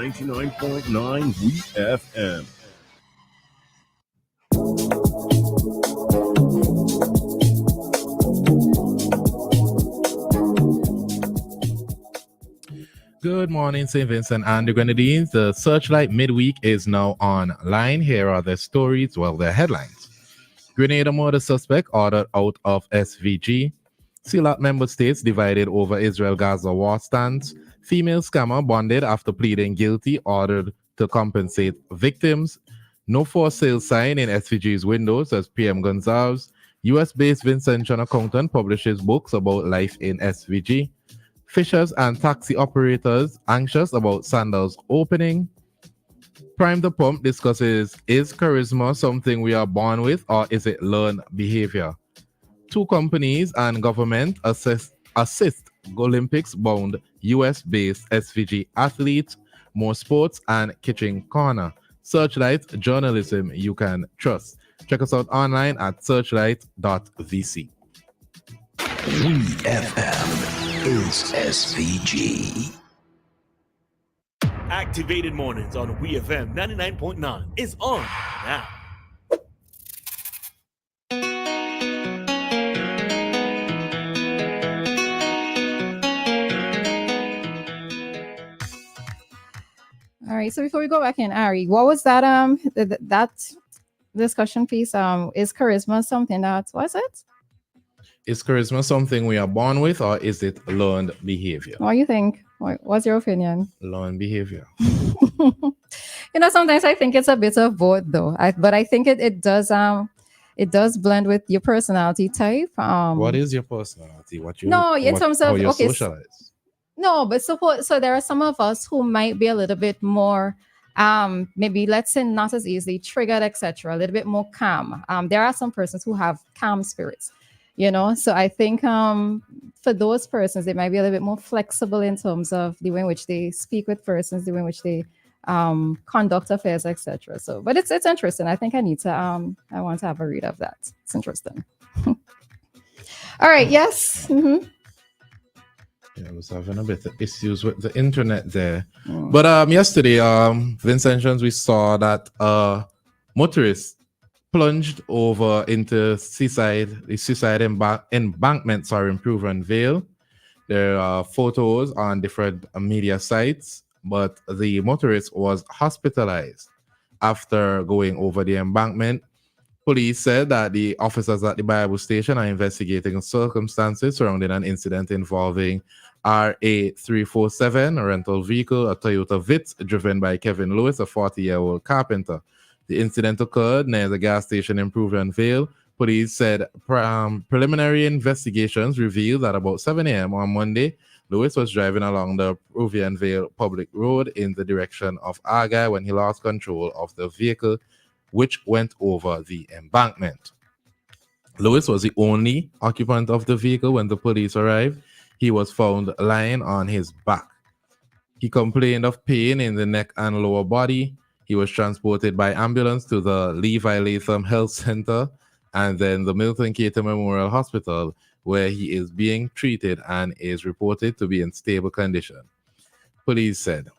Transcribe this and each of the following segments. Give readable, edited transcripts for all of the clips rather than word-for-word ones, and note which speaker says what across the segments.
Speaker 1: 99.9 WEFM.
Speaker 2: Good morning, St. Vincent and the Grenadines. The Searchlight Midweek is now online. Here are the stories, the headlines. Grenada murder suspect ordered out of SVG. CELAC member states divided over Israel-Gaza war stance. Female scammer bonded after pleading guilty, ordered to compensate victims. No for sale sign in SVG's windows as PM Gonzalez. US-based Vincent John accountant publishes books about life in SVG. Fishers and taxi operators anxious about Sandals opening. Prime the Pump discusses, is charisma something we are born with or is it learned behavior? Two companies and government assist Olympics-bound US-based SVG athletes, more sports and kitchen corner. Searchlight, journalism you can trust. Check us out online at searchlight.vc.
Speaker 3: WEFM is SVG.
Speaker 4: Activated Mornings on WEFM 99.9 is on now.
Speaker 5: All right, so before we go back in, Ari, what was that that discussion piece? Is charisma something that was it?
Speaker 2: Is charisma something we are born with or is it learned behavior?
Speaker 5: What do you think? What's your opinion?
Speaker 2: Learned behavior.
Speaker 5: Sometimes I think it's a bit of both though. But I think it does blend with your personality type.
Speaker 2: What is your personality?
Speaker 5: Socialize? No, but so there are some of us who might be a little bit more maybe let's say not as easily triggered, etc., a little bit more calm. There are some persons who have calm spirits. So I think for those persons, they might be a little bit more flexible in terms of the way in which they speak with persons, the way in which they conduct affairs, etc. So, but it's interesting. I think I want to have a read of that. It's interesting. All right. Yes. Mm-hmm.
Speaker 2: Yeah, I was having a bit of issues with the internet there. But yesterday, Vincentians, we saw that motorists plunged over into the seaside embankment, in Vale. There are photos on different media sites, but the motorist was hospitalized after going over the embankment. Police said that the officers at the Bible station are investigating circumstances surrounding an incident involving RA347, a rental vehicle, a Toyota Vitz, driven by Kevin Lewis, a 40-year-old carpenter. The incident occurred near the gas station in Vale. Police said preliminary investigations revealed that about 7 a.m. on Monday, Lewis was driving along the Vale public road in the direction of Argyle when he lost control of the vehicle, which went over the embankment. Lewis was the only occupant of the vehicle when the police arrived. He was found lying on his back. He complained of pain in the neck and lower body. He was transported by ambulance to the Levi Latham Health Center and then the Milton Cater Memorial Hospital, where he is being treated and is reported to be in stable condition. Police said,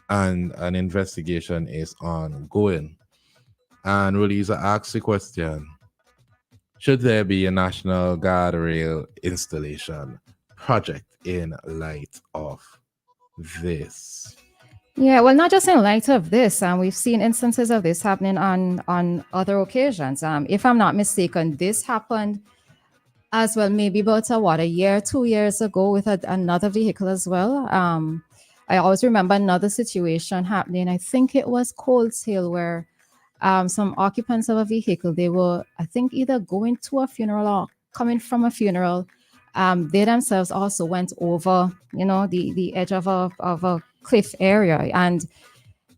Speaker 2: and an investigation is ongoing. And Roleza asked the question, should there be a National Guardrail installation project in light of this?
Speaker 5: Yeah, well, not just in light of this. We've seen instances of this happening on other occasions. If I'm not mistaken, this happened as well, maybe about 2 years ago with another vehicle as well. I always remember another situation happening. I think it was Coles Hill where some occupants of a vehicle, they were, I think, either going to a funeral or coming from a funeral. They themselves also went over, the edge of a cliff area. And,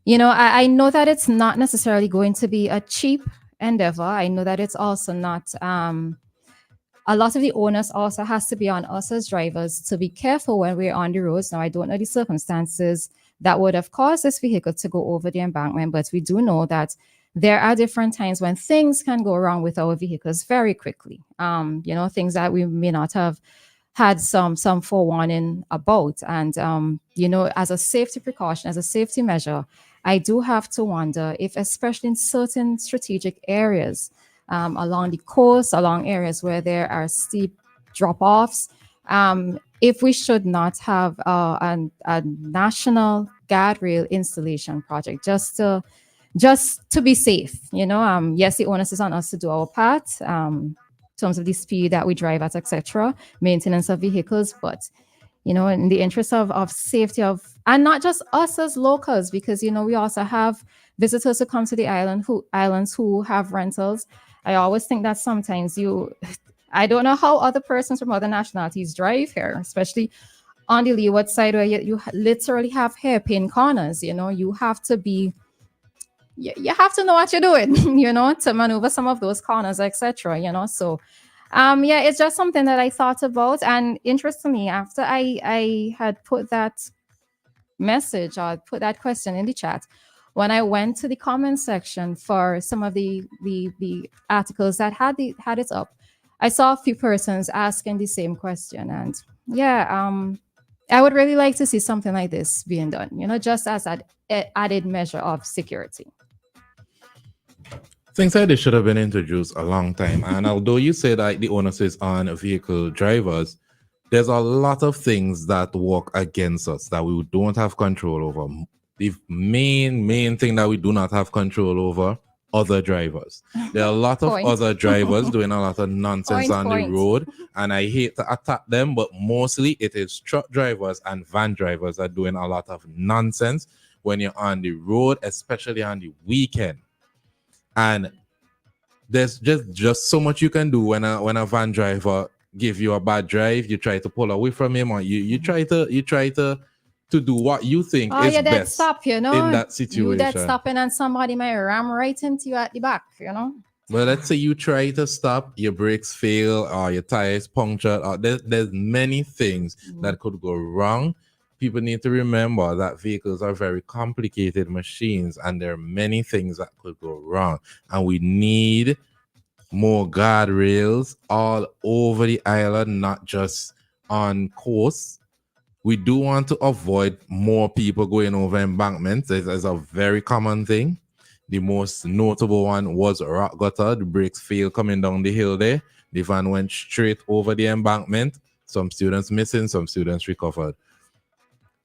Speaker 5: I know that it's not necessarily going to be a cheap endeavor. I know that it's also not, a lot of the onus also has to be on us as drivers to be careful when we're on the roads. Now, I don't know the circumstances that would have caused this vehicle to go over the embankment, but we do know that there are different times when things can go wrong with our vehicles very quickly. Things that we may not have had some forewarning about. And as a safety precaution, as a safety measure, I do have to wonder if, especially in certain strategic areas, along the coast, along areas where there are steep drop-offs, if we should not have a national guardrail installation project just to be safe. Yes, the onus is on us to do our part, in terms of the speed that we drive at, etc., maintenance of vehicles, but in the interest of safety of, and not just us as locals, because we also have visitors who come to the islands who have rentals. I always think that sometimes I don't know how other persons from other nationalities drive here, especially on the leeward side where you literally have hairpin corners. You have to be, you have to know what you're doing, to maneuver some of those corners, etc. So yeah, it's just something that I thought about. And interestingly, after I had put that message or put that question in the chat, when I went to the comment section for some of the articles that had it up, I saw a few persons asking the same question. And yeah, I would really like to see something like this being done, just as an added measure of security.
Speaker 2: Things like this should have been introduced a long time. And although you say that the onus is on vehicle drivers, there's a lot of things that work against us that we don't have control over. The main thing that we do not have control over, other drivers. There are a lot of other drivers doing a lot of nonsense on the road, and I hate to attack them, but mostly it is truck drivers and van drivers that are doing a lot of nonsense when you're on the road, especially on the weekend. And there's just so much you can do when a van driver give you a bad drive. You try to pull away from him, or you try to do what you think is
Speaker 5: yeah,
Speaker 2: best
Speaker 5: stop,
Speaker 2: in that situation.
Speaker 5: You that stopping and somebody might ram right into you at the back,
Speaker 2: Well, let's say you try to stop, your brakes fail, or your tires punctured, or there's many things that could go wrong. People need to remember that vehicles are very complicated machines, and there are many things that could go wrong. And we need more guardrails all over the island, not just on coast. We do want to avoid more people going over embankments. It's a very common thing. The most notable one was rock gutter. The brakes failed coming down the hill there. The van went straight over the embankment. Some students missing, some students recovered.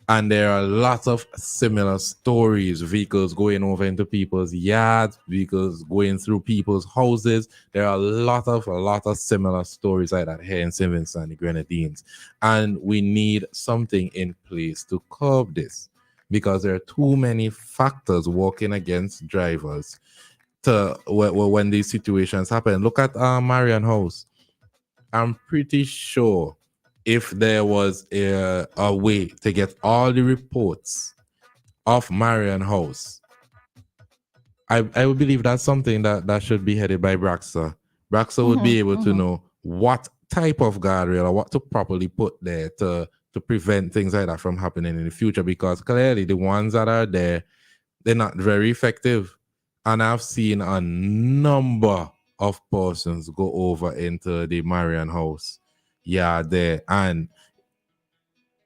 Speaker 2: And there are lots of similar stories. Vehicles going over into people's yards, vehicles going through people's houses. There are a lot of similar stories like that here in St. Vincent and the Grenadines. And we need something in place to curb this, because there are too many factors working against drivers when these situations happen. Look at Marion House. I'm pretty sure if there was a way to get all the reports of Marion House, I would believe that's something that should be headed by Braxa. Braxa would be able to know what type of guardrail or what to properly put there to prevent things like that from happening in the future, because clearly the ones that are there, they're not very effective. And I've seen a number of persons go over into the Marion House there, and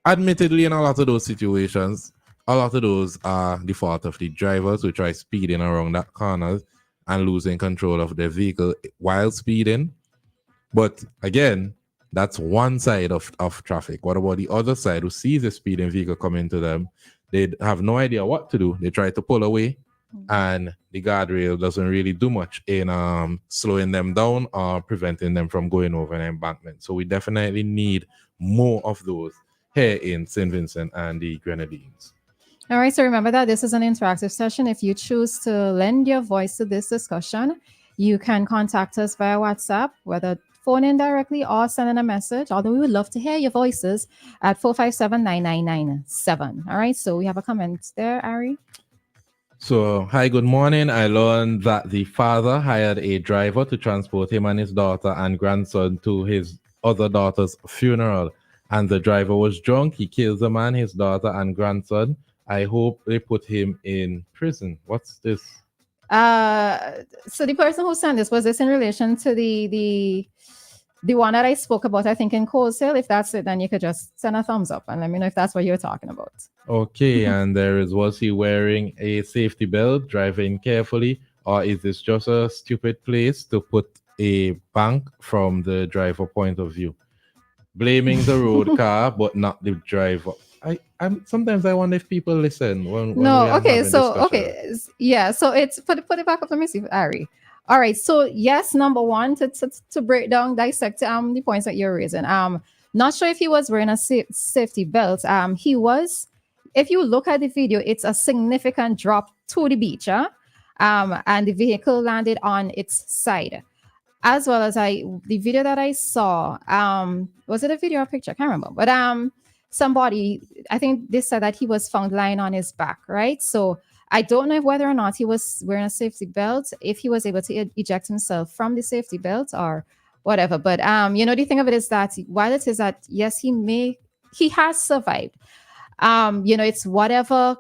Speaker 2: admittedly in a lot of those situations, a lot of those are the fault of the drivers who try speeding around that corner and losing control of their vehicle while speeding. But again, that's one side of traffic. What about the other side who sees a speeding vehicle coming to them? They have no idea what to do. They try to pull away, and the guardrail doesn't really do much in slowing them down or preventing them from going over an embankment. So we definitely need more of those here in St. Vincent and the Grenadines.
Speaker 5: All right, so remember that this is an interactive session. If you choose to lend your voice to this discussion, you can contact us via WhatsApp, whether phone in directly or send in a message, although we would love to hear your voices at 457-9997. All right, so we have a comment there, Ari.
Speaker 2: So, hi, good morning. I learned that the father hired a driver to transport him and his daughter and grandson to his other daughter's funeral. And the driver was drunk. He killed the man, his daughter, and grandson. I hope they put him in prison. What's this?
Speaker 5: So the person who sent this, was this in relation to the the one that I spoke about, I think in Coles Hill, if that's it, then you could just send a thumbs up and let me know if that's what you're talking about.
Speaker 2: Okay, and was he wearing a safety belt, driving carefully, or is this just a stupid place to put a bank from the driver point of view? Blaming the road car, but not the driver. I'm sometimes I wonder if people listen when we
Speaker 5: No,
Speaker 2: are
Speaker 5: okay,
Speaker 2: having
Speaker 5: so
Speaker 2: discussion.
Speaker 5: yeah, so it's put it back up. Let me see, Ari. All right, so yes, number one, to break down, dissect the points that you're raising. Not sure if he was wearing a safety belt. He was. If you look at the video, it's a significant drop to the beach, and the vehicle landed on its side. As well as the video that I saw, was it a video or a picture? I can't remember, but somebody, I think they said that he was found lying on his back, right? So I don't know whether or not he was wearing a safety belt, if he was able to eject himself from the safety belt or whatever. But the thing of it is that while it is that yes, he has survived. It's whatever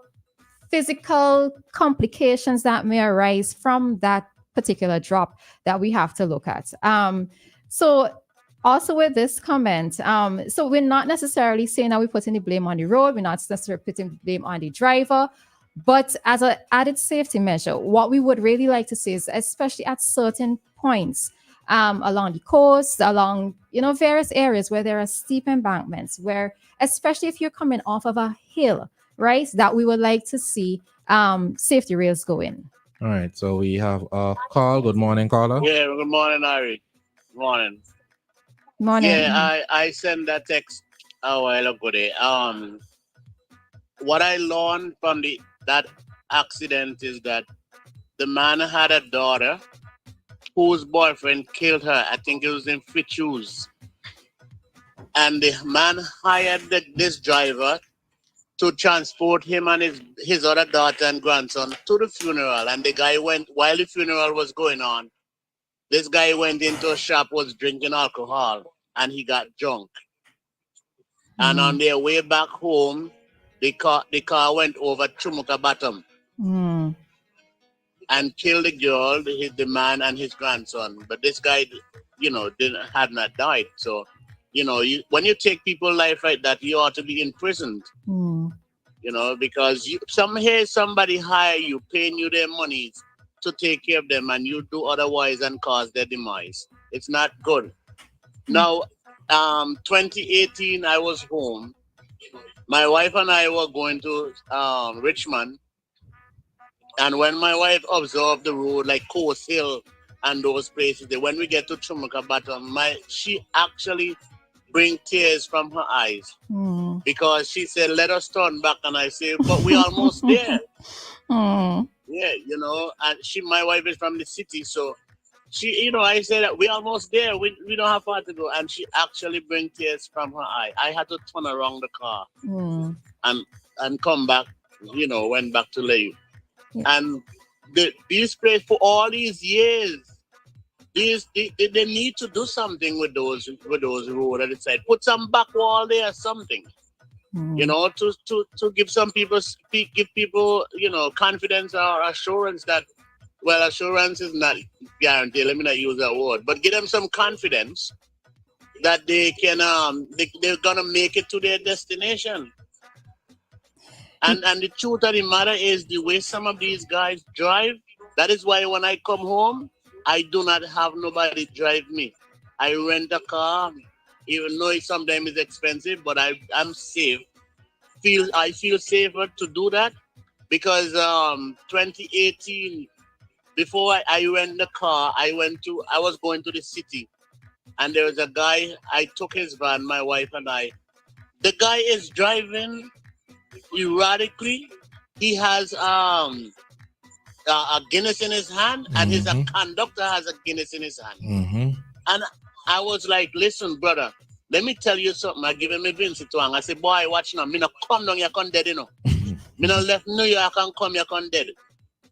Speaker 5: physical complications that may arise from that particular drop that we have to look at. So also with this comment, so we're not necessarily saying that we're putting the blame on the road, we're not necessarily putting the blame on the driver, but as an added safety measure, what we would really like to see is, especially at certain points along the coast, along various areas where there are steep embankments, where especially if you're coming off of a hill, right, that we would like to see safety rails go in.
Speaker 2: All right, so we have a call. Good morning, caller.
Speaker 6: Yeah, good morning, Ari. Good morning.
Speaker 5: Morning.
Speaker 6: Yeah, I sent that text a while ago. What I learned from that accident is that the man had a daughter whose boyfriend killed her. I think it was in Fitzhughes. And the man hired this driver to transport him and his other daughter and grandson to the funeral. And the guy went, while the funeral was going on, this guy went into a shop, was drinking alcohol, and he got drunk. And on their way back home, the car went over Chumuka Bottom and killed the girl, the man and his grandson. But this guy, had not died. So, when you take people's life like that, you ought to be imprisoned. Because somebody hire you, paying you their money to take care of them, and you do otherwise and cause their demise. It's not good. Now, 2018, I was home. My wife and I were going to Richmond. And when my wife observed the road, like Coast Hill and those places, when we get to Chumuka Bottom, she actually bring tears from her eyes because she said, "Let us turn back." And I say, "But we're almost there." Yeah, and my wife is from the city, so she, I said that we're almost there. We don't have far to go, and she actually bring tears from her eye. I had to turn around the car and come back. Went back to Layu. Yeah. And these places for all these years, they need to do something with those roads at the side. Put some back wall there or something. To give some people confidence or assurance that, well, assurance is not guaranteed. Let me not use that word, but give them some confidence that they can they're gonna make it to their destination. And the truth of the matter is the way some of these guys drive. That is why when I come home, I do not have nobody drive me. I rent a car, even though sometimes it's expensive, but I'm safe. I feel safer to do that because 2018, before I rent the car, I was going to the city, and there was a guy. I took his van, my wife and I. The guy is driving erratically. He has a Guinness in his hand, and his conductor has a Guinness in his hand. And I was like, "Listen, brother, let me tell you something." I give him a Vincent Wang. I say, "Boy, watch now. Me no come down, you can dead, Me no left New York and come, you can dead."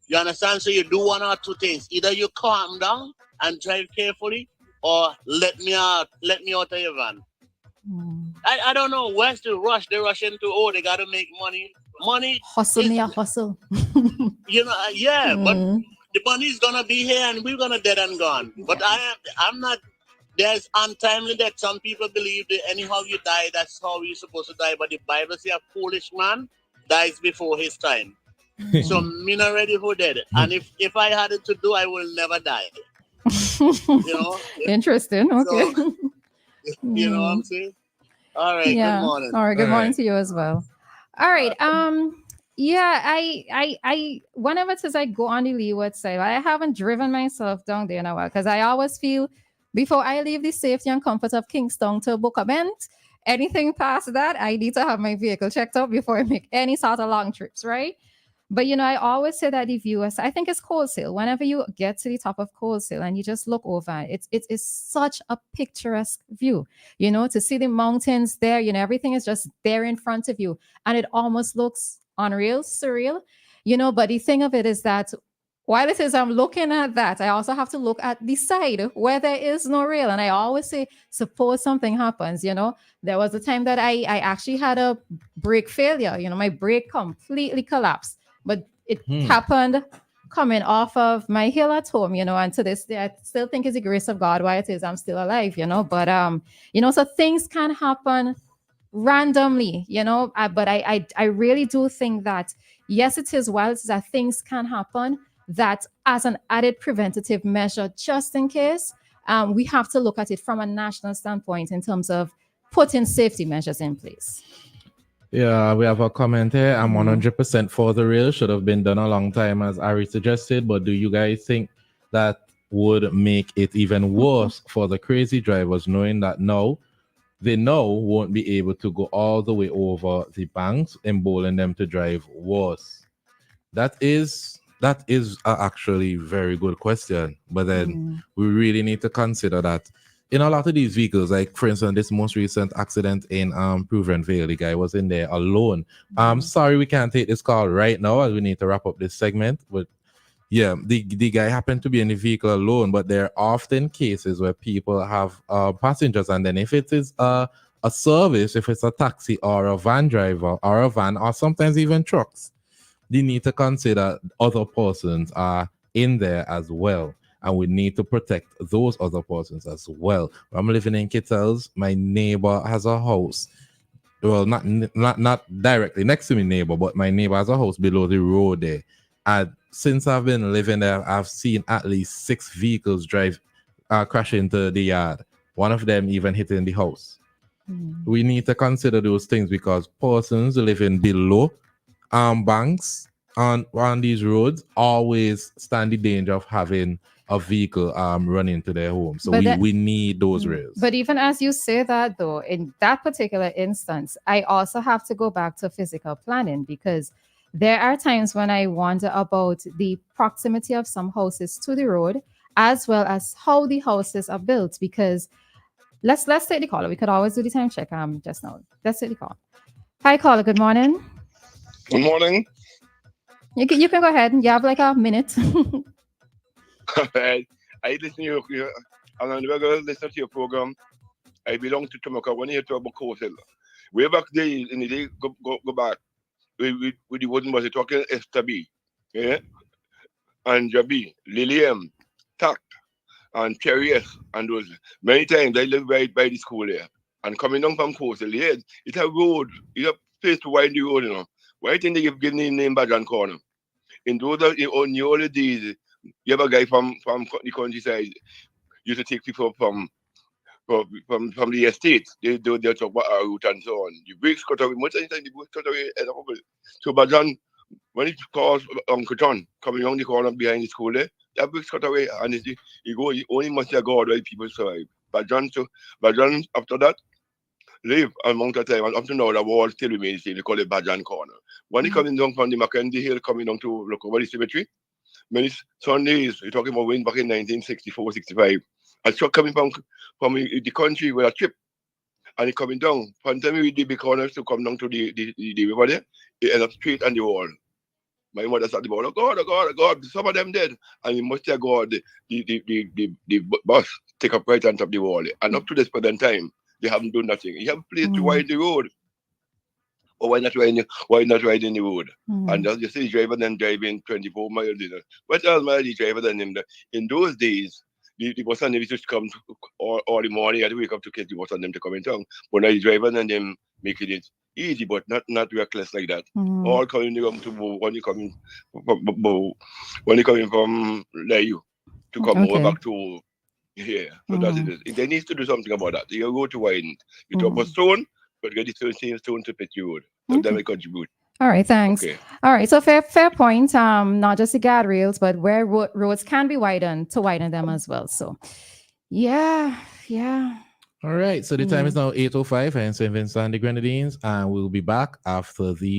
Speaker 6: You understand? So you do one or two things. Either you calm down and drive carefully, or let me out of your van. I don't know. Where's the rush? They rush into, they got to make money. Money.
Speaker 5: Hustle.
Speaker 6: Yeah, but the money is going to be here and we're going to dead and gone. But I'm not there's untimely death. Some people believe that anyhow you die, that's how you're supposed to die. But the Bible says a foolish man dies before his time. So me not ready for dead. And if I had it to do, I will never die. You know?
Speaker 5: Interesting. Okay.
Speaker 6: So, you know what I'm saying? All right, good
Speaker 5: Yeah.
Speaker 6: morning.
Speaker 5: All right. Good
Speaker 2: All
Speaker 5: morning
Speaker 2: right.
Speaker 5: to you as well. All right. Yeah. I. Whenever it says I go on the leeward side, I haven't driven myself down there in a while because I always feel before I leave the safety and comfort of Kingston to book a Bend, anything past that, I need to have my vehicle checked out before I make any sort of long trips, right? But I always say that the viewers, I think it's Cold Sail. Whenever you get to the top of Cold Sail and you just look over, it's such a picturesque view. To see the mountains there, everything is just there in front of you, and it almost looks unreal, surreal. But the thing of it is that while it is I'm looking at that, I also have to look at the side where there is no rail. And I always say, suppose something happens, there was a time that I actually had a brake failure. My brake completely collapsed. But it happened coming off of my hill at home, and to this day, I still think it's the grace of God why it is I'm still alive, But, so things can happen randomly, but I really do think that, yes, it is wild that things can happen, that as an added preventative measure, just in case, we have to look at it from a national standpoint in terms of putting safety measures in place.
Speaker 2: Yeah, we have a comment here. I'm 100% for the rail. Should have been done a long time, as Ari suggested. But do you guys think that would make it even worse for the crazy drivers, knowing that now they won't be able to go all the way over the banks, emboldening them to drive worse? That is actually very good question. But then we really need to consider that in a lot of these vehicles, like for instance, this most recent accident in Proven Vale, the guy was in there alone. Sorry, we can't take this call right now as we need to wrap up this segment. But yeah, the guy happened to be in the vehicle alone, but there are often cases where people have passengers, and then if it is a service, if it's a taxi or a van driver or a van or sometimes even trucks, they need to consider other persons are in there as well. And we need to protect those other persons as well. I'm living in Kittels. My neighbor has a house. Well, not directly next to my neighbor, but my neighbor has a house below the road there. And since I've been living there, I've seen at least 6 vehicles crash into the yard. One of them even hitting the house. We need to consider those things because persons living below banks on these roads always stand the danger of having a vehicle run into their home. So we need those rails.
Speaker 5: But even as you say that, though, in that particular instance, I also have to go back to physical planning, because there are times when I wonder about the proximity of some houses to the road, as well as how the houses are built. Because let's take the caller. We could always do the time check just now. Let's take the call. Hi, caller. Good morning.
Speaker 7: Good morning.
Speaker 5: You can go ahead. You have like a minute.
Speaker 7: I listen to you. I'm a regular listener to your program. I belong to Tomaka. When you talk about Coastal, way back there in the day, go back. With the wooden was talking STB, yeah, and Jabi, Lilium, Tact, and Cherries, and those. Many times I live right by the school there. And coming down from Coastal, yeah, it's a road. It's a place to widen the road, Why think they give the name Bajan Corner? In those in the early days, you have a guy from the countryside used to take people from the estate. They talk about our route and so on. The brakes cut away. Most of the time, the brakes cut away. So Bajan, when it calls Uncle John coming around the corner behind the school there, that brakes cut away, and he only must have God why people survive. Bajan after that live a amount of time, and up to now the wall still remains the same. They call it Bajan Corner. When he coming down from the Mackenzie Hill, coming down to look over the cemetery, many Sundays, we're talking about when back in 1964, 65. A truck coming from the country with a trip, and it coming down. From the time we did the corners to come down to the river there, it ended up straight on the wall. My mother started about, oh God, oh God, oh God, some of them dead. And we must have God, the bus take up right on top of the wall. And up to this present time, they haven't done nothing. You have a place to widen the road. Or why not riding the road? And you see the driver then driving 24 miles. What else miles the driver than him? In those days, the bus and them used to come all the morning. I had to wake up to catch the bus and them to come in town. But now the drivers and them making it easy, but not reckless like that. All coming to Bow when you coming from Layu to come over back to here. So that's it. They need to do something about that. You go to widen. You drop a stone, but get the same stone to Petty Road. So that will contribute.
Speaker 5: All right, thanks.
Speaker 7: Okay.
Speaker 5: All right, so fair point. Not just the guardrails, but where roads can be widened to widen them as well. So, yeah.
Speaker 2: All right, so the time is now 8:05 and St. Vincent and the Grenadines, and we'll be back after these.